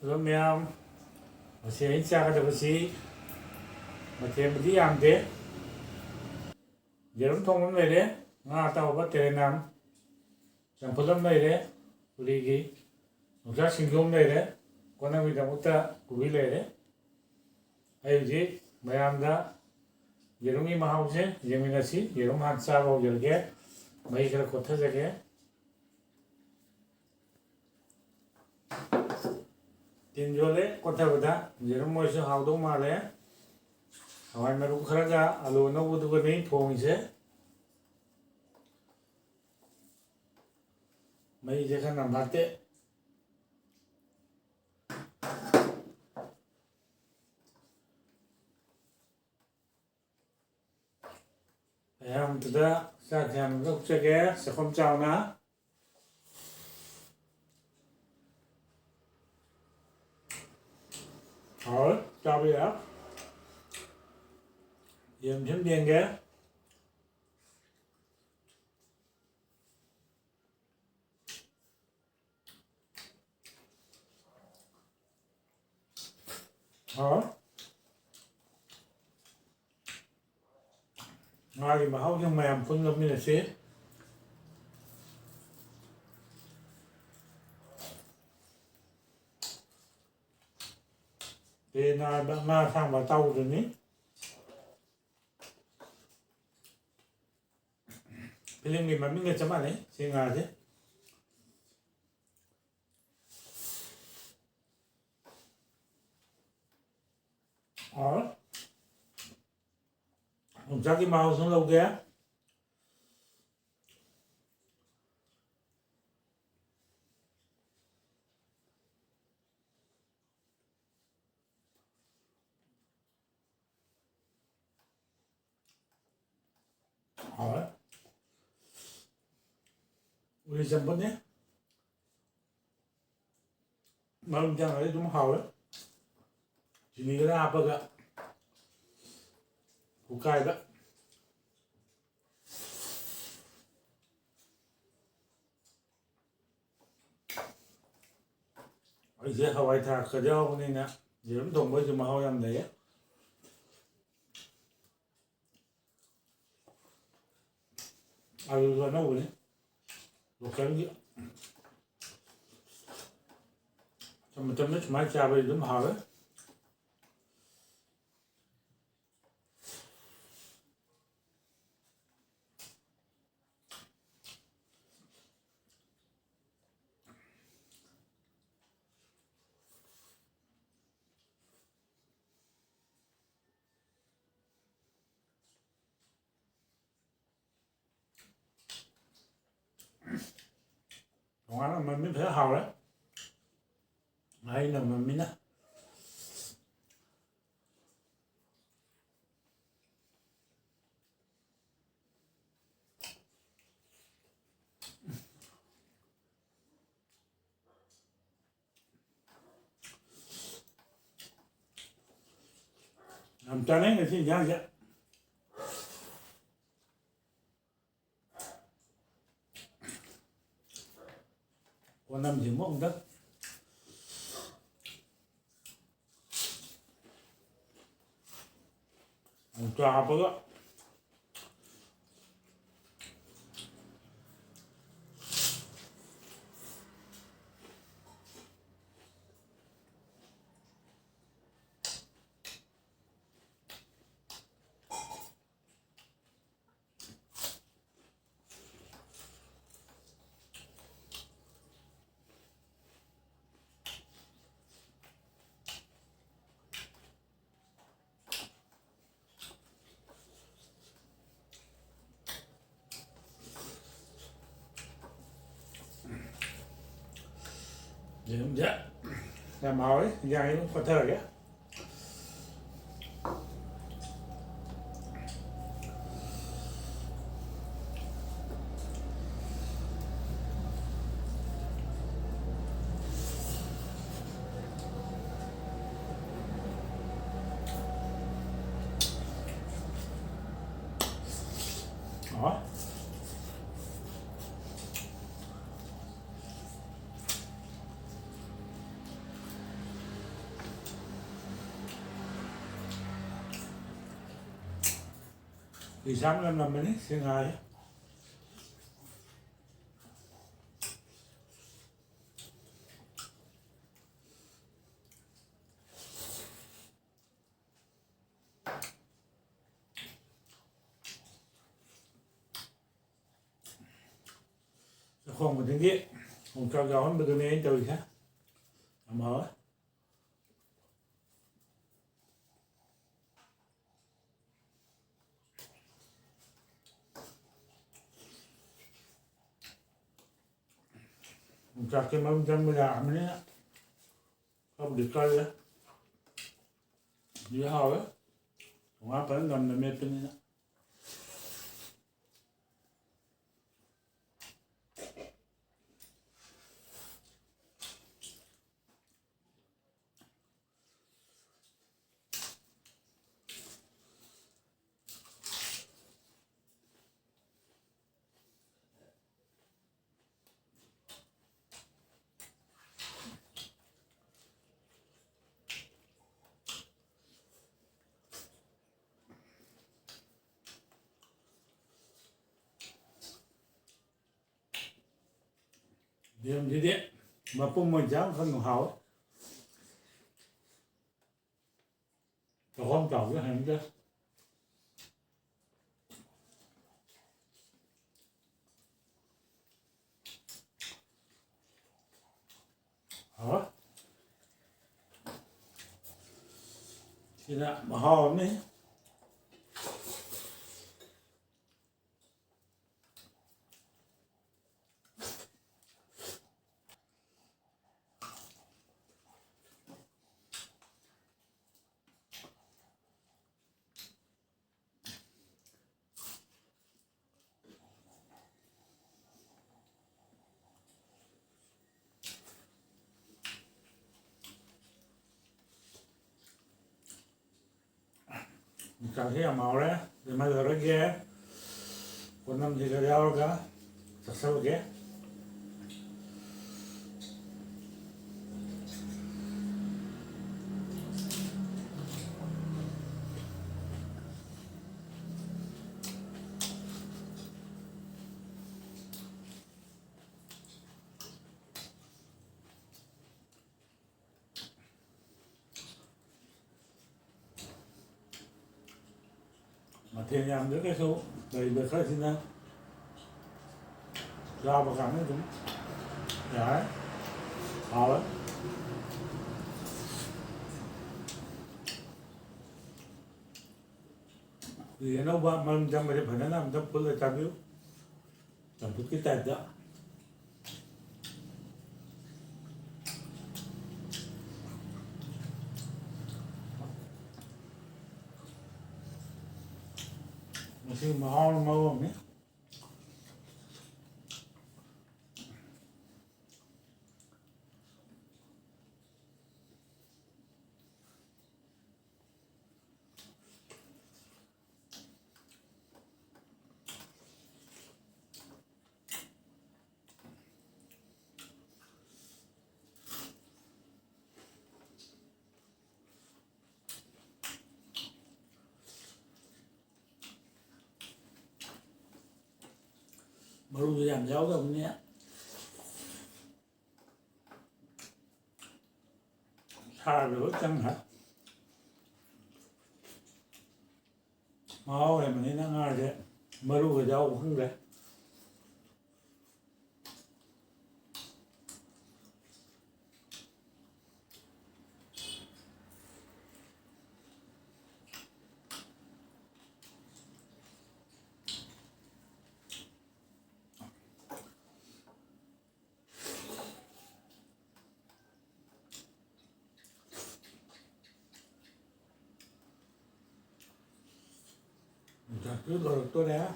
Hello ma'am, masih ini saya kata besi, masih beli yang deh, jarum thong mana deh, nggak tahu apa terenam, sampulnya mana deh, beli gi, nusa Singju mana deh, kona bisa muta kubi deh, ayo ji, ma'am dah, jarum ini mahal sih, jamin nasi, jarum hansa bau jelge, mai kira kota jaga. Tinjole kota beda, jarum masih hawdo male, hawai meru keraja, alu no budu gani thong ise, mai jaga namate, ayam tuda sajian ruk jaga, sekom caw na, rồi cho bây giờ, yếm thêm điên ghé. Đó. Ngoài thì mà hấu trong mềm phân ngâm như là xế. Thì là mà sang vào tàu rồi ní. Cái liên nghiệp mà mình nghe chấm ăn ấy, xin ngà chứ. Đó. Không chắc cái màu xuống lâu kia. Đó. Ui dầm bớt nhé. Mà mình chẳng thấy chúng hào đấy. Chỉ nghĩ cái ra bớt ạ. Củ cải đó. 이제 하와이 다 그려보니냐 이런 동물 좀 하와이면 돼. 아 이거 나오네. lokal macam-macam cuma cabai itu mahal. Còn ăn là mình mới thấy hào đấy. Hay là mình á. Làm cho đấy người thì ra vậy. Còn năm thì mốc đất. Cho bữa. Dạ, làm hỏi dài nó có thời á. Đó. Thì sáng làm mình ấy, xin ngài. Không một tiếng kia, không cho gió nó đưa lên từ khác, mở. Không cho cái mâm chân mới làm nữa, không được coi nữa, như hao á, không ai phải ngầm là mệt bên nữa. Điểm gì đấy, mà cũng mình chẳng không còn hảo. Còn không chọn cái hàng chứ. Hả? Thì là mà hò đấy. Chào thấy màu đấy, thì mà giờ nó ghé, còn năm thì đeo cả, thật sâu ghé. Mà thiên nhầm nữa cái số đầy được hết xin ra ra vào cắn nó cũng đấy hào đấy vì nó ba mình trong mình phải làm trong cái là chăm yếu chăm chút cái tẹt đó mà khi mà ho mau nhé baru giảm giáo rồi nhé xa rồi chăng hả mau này mình nó ngay đấy baru cái giáo không đấy cứ rồi tôi đá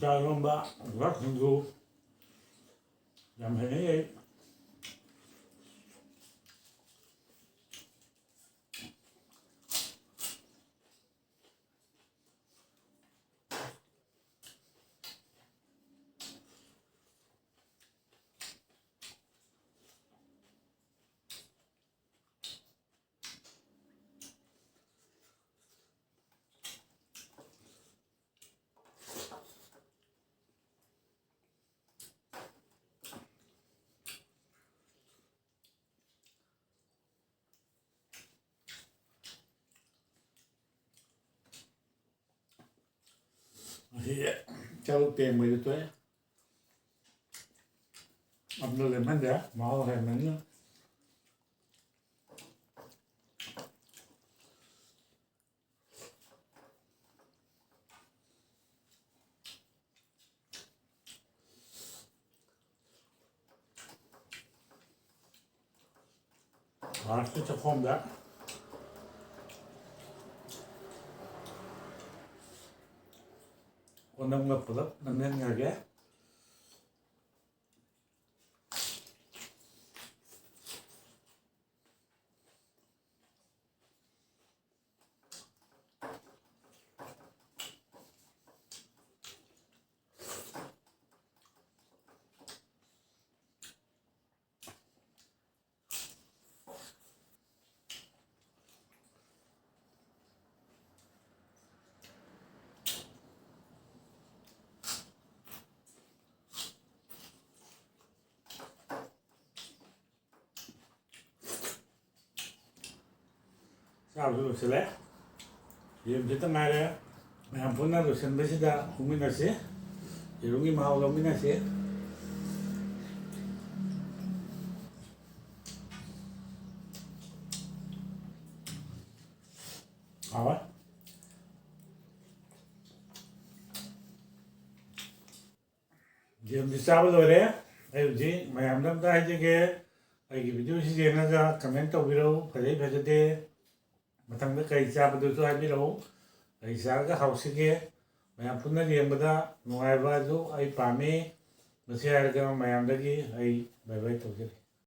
chơi Thongba rất Singju làm thế ấy Châu tiền mười tuổi ăn đồ lên mình đấy máu hay mình 진짜 콤다 오늘 것보다 능력하게 sao rồi sẽ lẽ 지금 됐단 말이에요. 한 번나도 선배시다 국민아씨 이런게 마을 국민아씨 아 지금 싸우려 그래? 알지? 마음 담다 이제 cái video gì nó ra comment trong video phải lấy về cho đi mà thằng nó cày cha mà tôi cho hai video cày cha cái học sinh kia mà em phun nó riêng mà ta ngoài vào giúp ai phá mê mà share cái mà em đó kia ai bye bye tổ chức